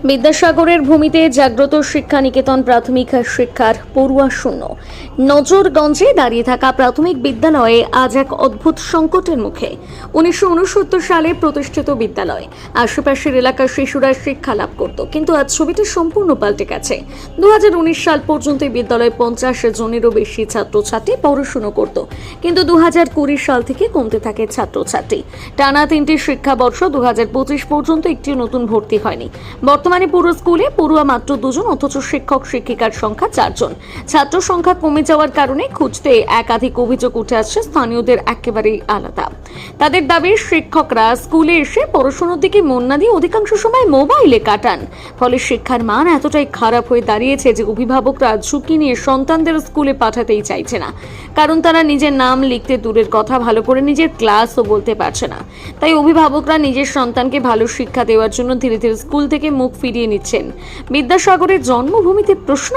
বিদ্যাসাগরের ভূমিতে জাগ্রত শিক্ষা নিকেতন প্রাথমিক শিক্ষার পড়ুয়া শূন্য। নজরগঞ্জে দাঁড়িয়ে থাকা প্রাথমিক বিদ্যালয়ে আজ এক অদ্ভুত সংকটের মুখে। 1969 সালে প্রতিষ্ঠিত বিদ্যালয়, আশেপাশের এলাকার শিশুরা শিক্ষা লাভ করত, কিন্তু আজ ছবিটি সম্পূর্ণ পাল্টে গেছে। 2019 সাল পর্যন্ত এই বিদ্যালয়ে 50 জনেরও বেশি ছাত্রছাত্রী পড়াশুনো করত, কিন্তু 2020 সাল থেকে কমতে থাকে ছাত্রছাত্রী। টানা 3টি শিক্ষাবর্ষ 2025 পর্যন্ত একটিও নতুন ভর্তি হয়নি। বর্তমানে পুরো স্কুলে পড়ুয়া মাত্র 2 জন, অথচ শিক্ষক শিক্ষিকার সংখ্যা 4 জন। ছাত্র সংখ্যা কমে যাওয়ার কারণে খুঁজতে একাধিক অভিযোগ উঠে আসছে স্থানীয়দের একেবারেই আলাদা। তাদের দাবি, শিক্ষকরা স্কুলে এসে পড়াশোনার দিকে মন না দিয়ে অধিকাংশ সময় মোবাইলে কাটান। ফলে শিক্ষার মান এতটাই খারাপ হয়ে দাঁড়িয়েছে যে অভিভাবকরা ঝুঁকি নিয়ে সন্তানদের স্কুলে পাঠাতেই চাইছে না, কারণ তারা নিজের নাম লিখতে দূরের কথা, ভালো করে নিজের ক্লাসও বলতে পারছে না। তাই অভিভাবকরা নিজের সন্তানকে ভালো শিক্ষা দেওয়ার জন্য ধীরে ধীরে স্কুল থেকে মুখ ফিরিয়ে নিচ্ছেন। বিদ্যাসাগরের জন্মভূমিতে প্রশ্ন,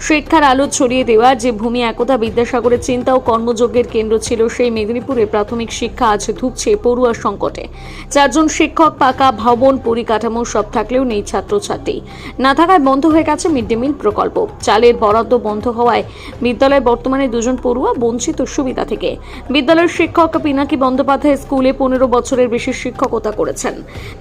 শিক্ষার আলো ছড়িয়ে দেওয়ার যে ভূমি একদা বিদ্যাসাগরের চিন্তা ও কর্মযজ্ঞের কেন্দ্র ছিল, সেই মেদিনীপুরে প্রাথমিক শিক্ষা আজ ধুঁকছে পড়ুয়া সংকটে। 4 জন শিক্ষক, পাকা ভবন, পরিকাঠামো সব থাকলেও নেই ছাত্রছাত্রী। না থাকায় বন্ধ হয়ে গেছে মিড ডে মিল প্রকল্প। চালের বরাদ্দ বন্ধ হওয়ায় বিদ্যালয়ে বর্তমানে 2 জন পড়ুয়া বঞ্চিত সুবিধা থেকে। বিদ্যালয়ের শিক্ষক পিনাকি বন্দ্যোপাধ্যায় স্কুলে 15 বছরের বেশি শিক্ষকতা করেছেন।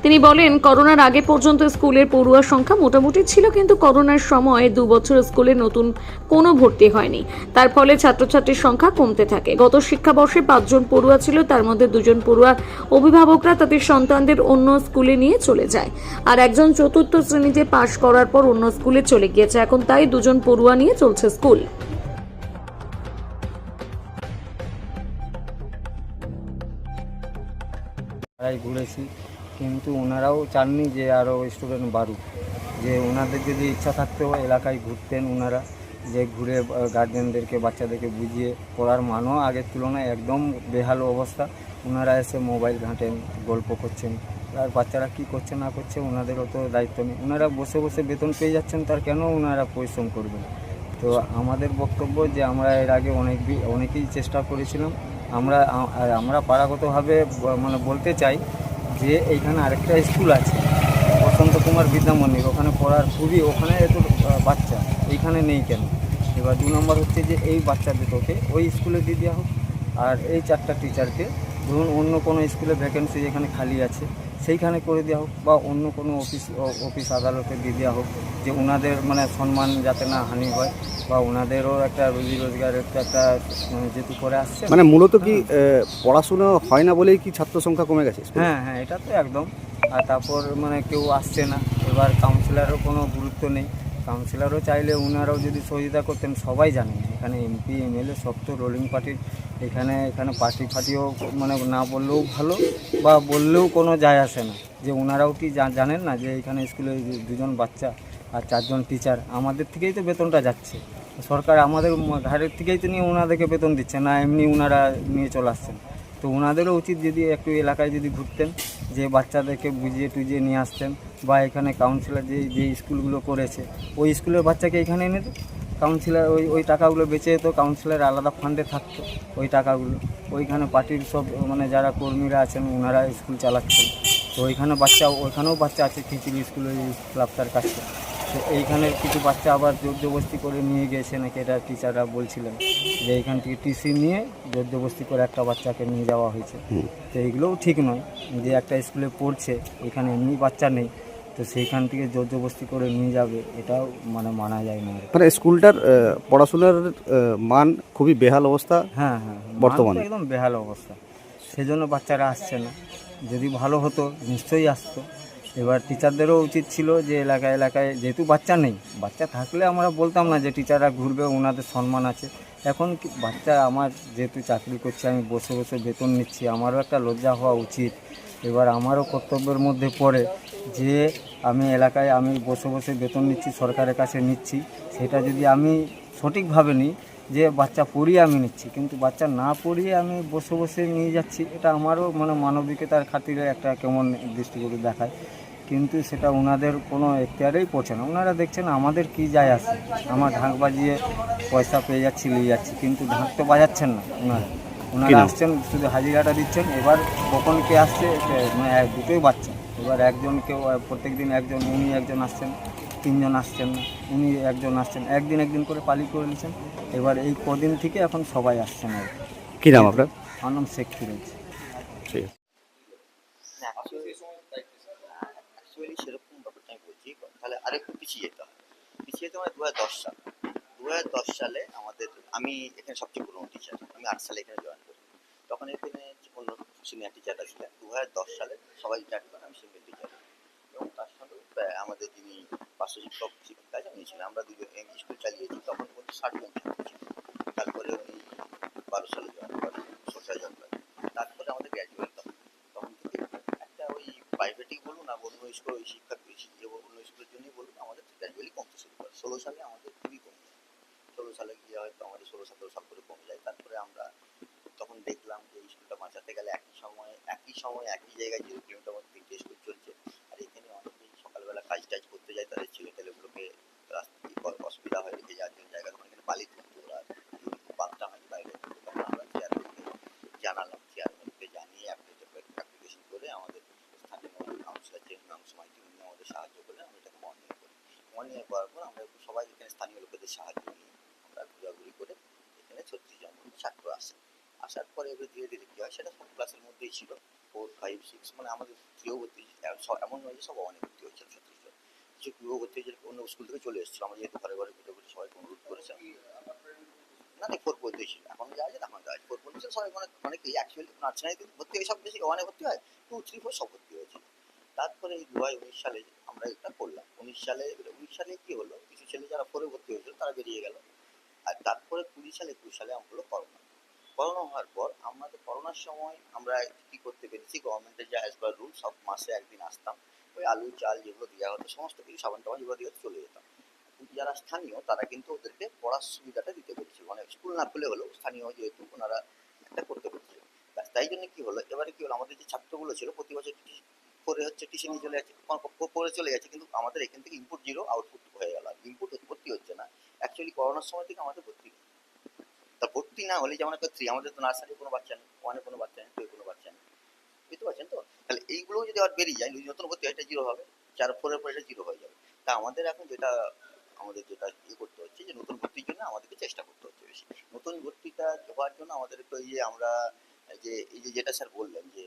তিনি বলেন, করোনার আগে পর্যন্ত স্কুলের পড়ুয়া সংখ্যা মোটামুটি ছিল, কিন্তু করোনার সময় 2 বছর স্কুলে নতুন কোনো ভর্তি হয়নি। তার ফলে ছাত্রছাত্রীর সংখ্যা কমতে থাকে। গত শিক্ষাবর্ষে 5 জন পড়ুয়া ছিল, তার মধ্যে 2 জন পড়ুয়ার অভিভাবকরা তাদের সন্তানদের অন্য স্কুলে নিয়ে চলে যায়, আর একজন 4র্থ শ্রেণীতে পাশ করার পর অন্য স্কুলে চলে গিয়েছে। এখন তাই 2 জন পড়ুয়া নিয়ে চলছে স্কুল। ঘুরেছি, কিন্তু ওনারাও চাননি যে আরও স্টুডেন্ট বাড়ুক। যে ওনাদের যদি ইচ্ছা থাকতো এলাকায় ঘুরতেন ওনারা, যে ঘুরে গার্জেনদেরকে, বাচ্চাদেরকে বুঝিয়ে, পড়ার মানও আগের তুলনায় একদম বেহাল অবস্থা। ওনারা এসে মোবাইল ঘাঁটেন, গল্প করছেন, আর বাচ্চারা কী করছে না করছে ওনাদেরও তো দায়িত্ব নেই। ওনারা বসে বসে বেতন পেয়ে যাচ্ছেন, তার কেন ওনারা পরিশ্রম করবেন? তো আমাদের বক্তব্য যে আমরা এর আগে অনেকেই চেষ্টা করেছিলাম। আমরা পাড়াগতভাবে মানে বলতে চাই যে এইখানে আরেকটা স্কুল আছে, বসন্ত কুমার বিদ্যামন্দির, ওখানে পড়ার খুবই, ওখানে এত বাচ্চা, এইখানে নেই কেন? এবার 2 নম্বর হচ্ছে যে এই বাচ্চা দুটোকে ওই স্কুলে দিয়ে দেওয়া হোক, আর এই 4টা টিচারকে ধরুন অন্য কোনো স্কুলে ভ্যাকেন্সি যেখানে খালি আছে সেইখানে করে দেওয়া হোক, বা অন্য কোনো অফিস আদালতে দিয়ে দেওয়া হোক, যে ওনাদের মানে সম্মান যাতে না হানি হয়, বা ওনাদেরও একটা রুজি রোজগারের একটা যেহেতু করে আসছে। মানে মূলত কি পড়াশুনো হয় না বলেই কি ছাত্র সংখ্যা কমে গেছে? হ্যাঁ, এটা তো একদম। আর তারপর মানে কেউ আসছে না, এবার কাউন্সিলরও কোনো গুরুত্ব নেই। কাউন্সিলরও চাইলে ওনারাও যদি সহযোগিতা করতেন, সবাই জানেন এখানে এমপি এমএলএ সব তো রোলিং পার্টির। এখানে পার্টিও মানে না বললেও ভালো, বা বললেও কোনো যায় আসে না। যে ওনারাও কি জানেন না যে এখানে স্কুলে 2 জন বাচ্চা আর 4 জন টিচার, আমাদের থেকেই তো বেতনটা যাচ্ছে। সরকার আমাদের ঘাড়ের থেকেই তো নিয়ে ওনাদেরকে বেতন দিচ্ছে না, এমনি ওনারা নিয়ে চলে আসছেন। তো ওনাদেরও উচিত যদি একটু এলাকায় যদি ঘুরতেন, যে বাচ্চাদেরকে বুঝিয়ে টুজিয়ে নিয়ে আসতেন, বা এখানে কাউন্সিলর যে স্কুলগুলো করেছে ওই স্কুলের বাচ্চাকে এখানে এনে দিত। কাউন্সিলর ওই টাকাগুলো বেঁচে যেত, কাউন্সিলর আলাদা ফান্ডে থাকতো ওই টাকাগুলো। ওইখানে পার্টির সব মানে যারা কর্মীরা আছেন ওনারা স্কুল চালাচ্ছেন। তো ওইখানেও বাচ্চা আছে খিচুড়ি স্কুল, ওই ক্লাবটার কাছে। তো এইখানে কিছু বাচ্চা আবার জোরজবস্তি করে নিয়ে গেছে নাকি, এটা টিচাররা বলছিলেন যে এইখান থেকে টিসি নিয়ে জোরজবস্তি করে একটা বাচ্চাকে নিয়ে যাওয়া হয়েছে। তো এইগুলোও ঠিক নয়, যে একটা স্কুলে পড়ছে, এখানে এমনি বাচ্চা নেই, তো সেইখান থেকে জোরজবস্তি করে নিয়ে যাবে, এটাও মানে মানা যায় না। মানে স্কুলটার পড়াশোনার মান খুবই বেহাল অবস্থা। হ্যাঁ, বর্তমানে একদম বেহাল অবস্থা। সেজন্য বাচ্চারা আসছে না। যদি ভালো হতো নিশ্চয়ই আসতো। এবার টিচারদেরও উচিত ছিল যে এলাকায় যেহেতু বাচ্চা নেই, বাচ্চা থাকলে আমরা বলতাম না যে টিচাররা ঘুরবে, ওনাদের সম্মান আছে। এখন কি বাচ্চা, আমার যেহেতু চাকরি করছি, আমি বসে বসে বেতন নিচ্ছি, আমারও একটা লজ্জা হওয়া উচিত। এবার আমারও কর্তব্যের মধ্যে পড়ে যে আমি এলাকায় আমি বসে বসে বেতন নিচ্ছি, সরকারের কাছে নিচ্ছি, সেটা যদি আমি সঠিকভাবে নিই, যে বাচ্চা পড়িয়ে আমি নিচ্ছি, কিন্তু বাচ্চা না পড়িয়ে আমি বসে বসে নিয়ে যাচ্ছি, এটা আমারও মানে মানবিকতার খাতিরে একটা কেমন দৃষ্টিকোণ দেখায়। কিন্তু সেটা ওনাদের কোনো এখতিয়ারেই পড়ছে না। ওনারা দেখছেন আমাদের কি যায় আসে, আমার ঢাক বাজিয়ে পয়সা পেয়ে যাচ্ছি, নিয়ে যাচ্ছি, কিন্তু ঢাক তো বাজাচ্ছেন না ওনারা আসছেন শুধু হাজিরাটা দিচ্ছেন। এবার কখন কে আসছে মানে দুটোই বাচ্চা, এবার একজন কেউ প্রত্যেক দিন একজন, উনি একজন আসছেন, 3 জন আসছেন না, উনি একজন আসছেন, একদিন করে পালি করে নিয়েছেন। এবার এই কদিন থেকে এখন সবাই আসছেন আর কি। কী নাম আপনার? আমার নাম শেখ ফিরোজ। ঠিক আছে। না অ্যাকচুয়ালি সেরকম ব্যাপারটা আমি বলছি, তাহলে আরেকটু পিছিয়ে যেতে হয়। পিছিয়ে যেতে হয় 2010 সাল। 2010 সালে আমাদের, আমি এখানে সবচেয়ে পুরনো টিচার, আমি 8 সালে এখানে জয়েন করি। তখন এখানে অন্য সিনিয়র টিচাররা ছিলেন। 2010 সালে সবাই রিটায়ার্ড করেন, আমি সিঙ্গেল টিচার। এবং তার সঙ্গে আমাদের যিনি পার্শ্ব শিক্ষক শিক্ষিকা উনি ছিলেন, আমরা দুজন এমই স্কুল চালিয়েছি। তখন পর্যন্ত 60 জন ছাত্র ছিল। তারপরে উনি 12 সালে জয়েন করেন, 16 সালে জয়েন করেন। তারপরে আমাদের গ্র্যাজুয়েট, তখন থেকে একটা ওই প্রাইভেটই বলুন আর অন্য স্কুল, ওই শিক্ষা অন্য স্কুলের জন্যই বলুন, আমাদের গ্র্যাজুয়ালি কমতে শুরু করে। 16 সালে আমাদের খুবই কমে যায়। 16 সালে গিয়ে হয়তো আমাদের 16-17 সাল করে কমে যায়। তারপরে আমরা তখন দেখলাম যে এই স্কুলটা বাঁচাতে গেলে একই সময় একই জায়গায় 0 কিলোমিটার মধ্যে 3টে স্কুল চলছে। আর এখানে অনেকেই সকালবেলা কাজ টাজ করতে যায়, তাদের ছেলেপেলেগুলোকে অসুবিধা হয় রেখে যাওয়ার জন্য জায়গা। তখন এখানে বালি তুলতো ওরা, বাঁধটা হয় বাইরে। তখন আমরা চেয়ারম্যানকে জানালাম, চেয়ারম্যানকে জানিয়ে অ্যাপ্লিকেশন করে আমাদের স্থানীয় কাউন্সিলর যে মীমাংসু মাইতি, উনি আমাদের সাহায্য করলেন। আমরা এটাকে মর্নিং করি। মর্নিং করার পর আমরা সবাই এখানে স্থানীয় লোকেদের সাহায্য নিয়ে আমরা ঘোরাঘুরি করে এখানে 36 জন ছাত্র আসে। আসার পরে এবার ধীরে ধীরে কী হয়, সেটা সব ক্লাসের মধ্যেই ছিল। 4, 5, 6 মানে আমাদের প্রিয় ভর্তি, এমন নয় যে সব অনেক ভর্তি হয়েছিল 36 জন। কিছু প্রিয় ভর্তি হয়েছিল, অন্য স্কুল থেকে চলে এসেছিল। আমরা যেহেতু ঘরে ঘরে ঘুরে ঘুরে সবাইকে অনুরোধ করেছিলাম। না না, 4 পর্যন্তই ছিল। এখন যা আছে এখন যা আছে 4 পর্যন্ত সবাই, অনেকেই অ্যাকচুয়ালি নার্সারিতে ভর্তি হয়, সব বেশি 1 ভর্তি হয়, 2, 3, 4 সব ভর্তি হয়েছিল। তারপরে এই 2019 সালে আমরা এটা করলাম। 19 সালে কি হলো, কিছু ছেলে যারা 4 এ ভর্তি হয়েছিল তারা বেরিয়ে গেল। আর তারপরে 21 সালে হলো করোনা। করোনা হওয়ার পর আমাদের করোনার সময় আমরা কি করতে পেরেছি, গভর্নমেন্টের যা অ্যাজ পার রুল, সব মাসে একদিন আসতাম। ওই আলু চাল যেগুলো দেওয়া হতো, সমস্ত কিছু সাবান টাবান যেগুলো দিয়ে চলে যেতাম। কিন্তু যারা স্থানীয় তারা কিন্তু ওদেরকে পড়ার সুবিধাটা দিতে পেরেছিল, মানে স্কুল না খুলে হলেও স্থানীয় যেহেতু ওনারা একটা করতে পেরেছিল। তাই জন্য কি হলো, এবারে কি হলো, আমাদের যে ছাত্রগুলো ছিল প্রতি বছর পরে হচ্ছে টিউশনি চলে যাচ্ছে, পরে চলে যাচ্ছে, কিন্তু আমাদের এখান থেকে ইনপুট 0, আউটপুট হয়ে গেল। ইনপুট ভর্তি হচ্ছে না। অ্যাকচুয়ালি করোনার সময় থেকে আমাদের ভর্তি, তা ভর্তি না হলে যেমন একটা 3, আমাদের তো নার্সারি কোনো বাচ্চা নেই, 1 কোনো বাচ্চা নেই, 2 কোনো বাচ্চা নেই, বুঝতে পারছেন তো? তাহলে এইগুলো যদি আবার বেরিয়ে যায়, নতুন ভর্তি হয়, এটা 0 হবে। 4 4 পরে এটা 0 হয়ে যাবে। তা আমাদের এখন যেটা করতে হচ্ছে, যে নতুন ভর্তির জন্য আমাদেরকে চেষ্টা করতে হচ্ছে বেশি। নতুন ভর্তিটা হওয়ার জন্য আমাদের একটু আমরা যেটা স্যার বললেন যে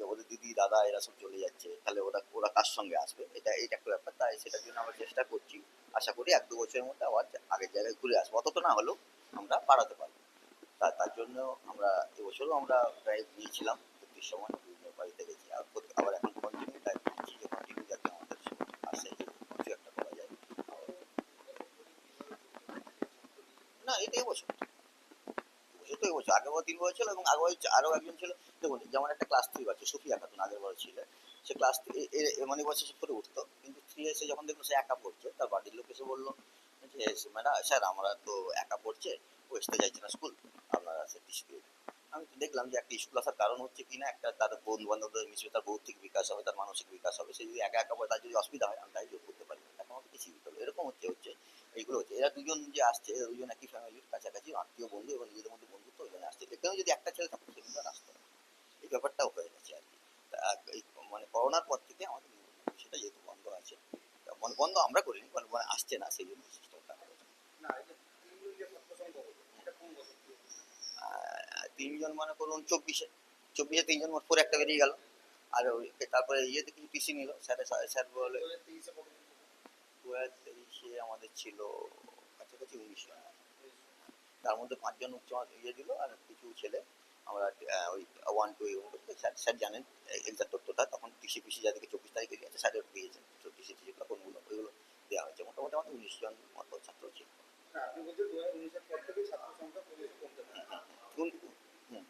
ওদের দিদি দাদা এরা সব চলে যাচ্ছে, তাহলে ওরা কার সঙ্গে আসবে, এটা একটা ব্যাপার। তাই সেটার জন্য আমরা চেষ্টা করছি। আশা করি 1-2 বছরের মধ্যে আবার আগের জায়গায় ঘুরে আসবো। অতটা না হলেও আমরা বাড়াতে পারবো। তার জন্য আমরা এবছরও আমরা প্রায় নিয়েছিলাম ভর্তির সময় বিভিন্ন বাড়িতে গেছি। আবার এখন কন্টিনিউ টাইম দিচ্ছি, যে কন্টিনিউ যাতে আমাদের আসে, কিছু একটা করা যায়। না, এটা এবছর, তো এবছর আগের বার 3 বছর ছিল, এবং আগের আরও একজন ছিল। দেখুন, যেমন একটা ক্লাস 3 বাচ্চা সুফিয়া খাতুন আগের বার ছিল। সে ক্লাস মানে বছর সে পড়ে উঠতো, কিন্তু 3 এসে যখন দেখলো সে একা পড়ছে, তার বাড়ির লোক এসে বললো যে ম্যাডাম স্যার আমরা তো একা পড়ছে, ও আসতে চাইছে না স্কুল, আপনারা স্যার টিস্যু। আমি তো দেখলাম যে একটা স্কুল আসার কারণ হচ্ছে কি না, একটা তার বন্ধু বান্ধবদের মিশবে, তার বৌদ্ধিক বিকাশ হবে, তার মানসিক বিকাশ হবে। সে যদি একা একা পড়ে, তার যদি অসুবিধা হয়, আমি তাই যোগ করতে পারি না, তাকে আমাকে কিছুই দিতে হবে। এরকম হচ্ছে এইগুলো হচ্ছে। এরা দুজন যে আসছে, এরা দুজন একই ফ্যামিলির কাছাকাছি আত্মীয় বন্ধু, এবং নিজেদের মধ্যে বন্ধুত্ব ওই জন্য আসছে। এখানেও যদি একটা ছেলে থাকতো, সে কিন্তু আর আসতো না। এই ব্যাপারটাও হয়ে গেছে আর কি। তা এই মানে করোনার পর থেকে আমাদের সেটা যেহেতু বন্ধ আছে, মানে বন্ধ আমরা করিনি, মানে আসছে না, সেই জন্য সিস্টেমটা করেছে। 3 জন মনে করুন 24-এ 3 জন পরে একটা বেরিয়ে গেল। আর তারপরে ইয়েতে কিছু টিসি নিল, স্যার বলে 2023-এ আমাদের ছিল কাছাকাছি 19 জন। তার মধ্যে 5 জন দিল, আর কিছু ছেলে আমরা ওই 1 2 স্যার জানেন এক্সাক্ট তথ্যটা। তখন টিসি পিসি যাদেরকে 24 তারিখে দিয়েছে, স্যারের দিয়েছেন টিসি টিসিগুলো কোনগুলো, ওইগুলো দেওয়া হয়েছে। মোটামুটি আমাদের 19 জন মতো ছাত্র ছিল। বলুন। হুম, হুম, হুম।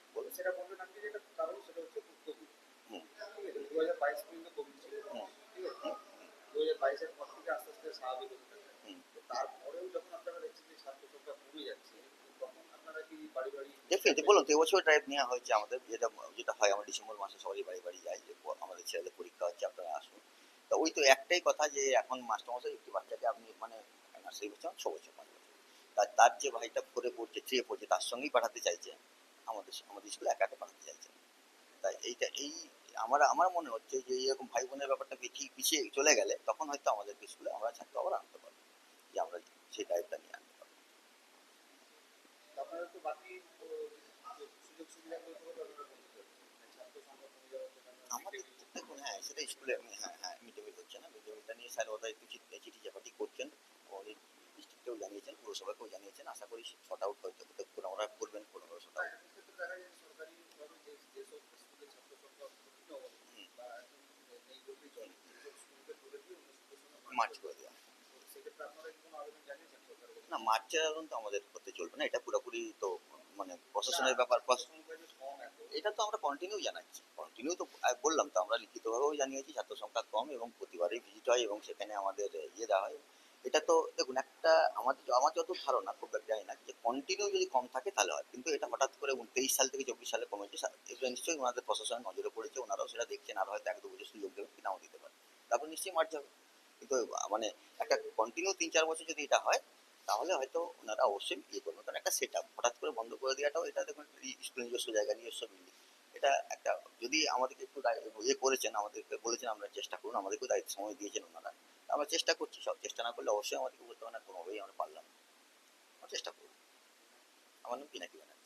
ডেফিনেটলি বলুন তো, এবছর ড্রাইভ নেওয়া হয়েছে আমাদের, যেটা হয় আমরা ডিসেম্বর মাসে সবাই বাড়ি বাড়ি যাই, যে আমাদের ছেলেদের পরীক্ষা হচ্ছে, আপনারা আসুন। তা ওই তো একটাই কথা, যে এখন মাস্টারমশাই একটি বাচ্চাকে আপনি মানে নার্সারি বছর 6 বছর 5 বছর, তার যে ভাইটা 4 এ পড়ছে 3 এ পড়ছে, তার সঙ্গেই পাঠাতে চাইছে। আমাদের স্কুলে একা একা পাঠাতে চাইছে। তাই আমার মনে হচ্ছে যে এরকম ভাই বোনের ব্যাপারটা পিছিয়ে চলে গেলে তখন হয়তো আমাদেরকে স্কুলে আমরা ছাত্র আবার আনতে পারবো, যে আমরা সেই টাইপটা নিয়ে আনতে পারবো। আমাদের তো দেখুন, হ্যাঁ সেটা স্কুলে মিড ডে মিল হচ্ছে না, মিড ডে মিলটা নিয়ে স্যার ওরা একটু চিঠি চাপাটি করছেন, উনি ডিস্ট্রিক্টেও জানিয়েছেন, পুরসভাকেও জানিয়েছেন, আশা করি শর্ট আউট হয়তো ওরা করবেন, কোনো শর্ট আউট। মার্চ করে দেওয়া, না মার্চের আন্দোলন তো আমাদের করতে চলবে না, এটা পুরোপুরি তো মানে প্রশাসনের ব্যাপার। এটা তো আমরা কন্টিনিউ জানাচ্ছি, কন্টিনিউ তো বললাম তো, আমরা লিখিতভাবেও জানিয়েছি ছাত্র সংখ্যা কম এবং প্রতিবারই ভিজিট হয় এবং সেখানে আমাদের দেওয়া হয়। এটা তো দেখুন একটা আমার যত ধারণা, খুব একটা জানি না, যে কন্টিনিউ যদি কম থাকে তাহলে হয়, কিন্তু এটা হঠাৎ করে 23 সাল থেকে 24 সালে কমেছে, এটা নিশ্চয়ই ওনাদের প্রশাসনের নজরে পড়েছে, ওনারাও সেটা দেখছেন, আর হয়তো 1-2 বছর সুযোগ দেবেন কি নাও দিতে পারে, তারপর নিশ্চয়ই মার্চ হবে। কিন্তু মানে একটা কন্টিনিউ 3-4 বছর যদি এটা হয় তাহলে হয়তো ওনারা অবশ্যই করবেন, কারণ একটা সেট আপ হঠাৎ করে বন্ধ করে দেওয়াটাও, এটা দেখুন স্কুল নিজস্ব জায়গা, নিজস্ব বিল্ডিং, এটা একটা, যদি আমাদেরকে একটু করেছেন, আমাদেরকে বলেছেন আমরা চেষ্টা করুন, আমাদেরকেও দায়িত্ব সময় দিয়েছেন ওনারা, আমরা চেষ্টা করছি, সব চেষ্টা না করলে অবশ্যই আমাদেরকে বলতে হবে না কোনোভাবেই আমরা পারলাম না, আমরা চেষ্টা করবো। আমার নাম পিনাকি ব্যানার্জি।